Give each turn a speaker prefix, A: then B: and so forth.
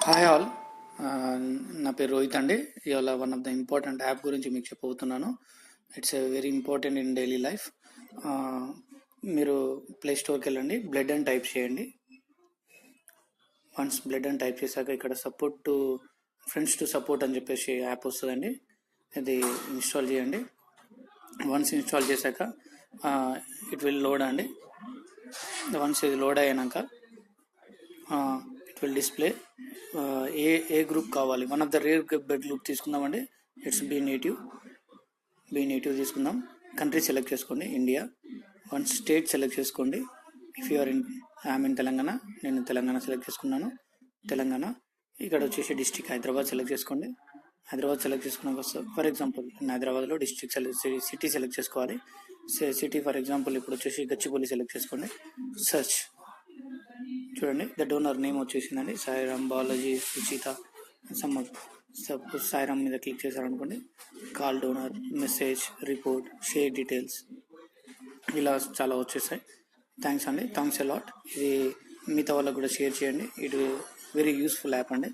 A: Hi all. నా పేరు రోహిత్ అండి. ఇవాళ one of the important app గురించి మీకు చెప్పబోతున్నాను. It's very important in daily life. మీరు ప్లే స్టోర్కి వెళ్ళండి, బ్లడ్ అని టైప్ చేయండి. వన్స్ బ్లడ్ అని టైప్ చేశాక ఇక్కడ support to friends to support అని చెప్పేసి యాప్ వస్తుందండి. ఇది ఇన్స్టాల్ చేయండి. వన్స్ ఇన్స్టాల్ చేశాక ఇట్ విల్ లోడ్ అండి. వన్స్ ఇది లోడ్ అయినాక ఇట్ విల్ డిస్ప్లే ఏ గ్రూప్ కావాలి. One of the rare blood group తీసుకుందామండి. ఇట్స్ బి నెగిటివ్ తీసుకుందాం. కంట్రీ సెలెక్ట్ చేసుకోండి, ఇండియా. వన్ స్టేట్ సెలెక్ట్ చేసుకోండి. If you're I'm in Telangana, నేను తెలంగాణ సెలెక్ట్ చేసుకున్నాను. తెలంగాణ. ఇక్కడ వచ్చేసి డిస్ట్రిక్ట్ హైదరాబాద్ సెలెక్ట్ చేసుకోండి. హైదరాబాద్ సెలెక్ట్ చేసుకున్నాక ఫర్ ఎగ్జాంపుల్ హైదరాబాద్లో డిస్ట్రిక్ట్ సిటీ సెలెక్ట్ చేసుకోవాలి. సిటీ ఫర్ ఎగ్జాంపుల్ ఇప్పుడు వచ్చేసి గచ్చిబౌలి సెలెక్ట్ చేసుకోండి. సెర్చ్ చూడండి, ద డోనర్ నేమ్ వచ్చేసిందండి, సాయిరామ్, బాలాజీ, సుచిత. సపోజ్ సాయిరామ్ మీద క్లిక్ చేశారనుకోండి, call donor, message, report, share details, ఇలా చాలా వచ్చేసాయి. థ్యాంక్స్ అండి, థ్యాంక్స్ ఎ లాట్. ఇది మిగతా వాళ్ళకు కూడా షేర్ చేయండి. ఇది వెరీ యూస్ఫుల్ యాప్ అండి.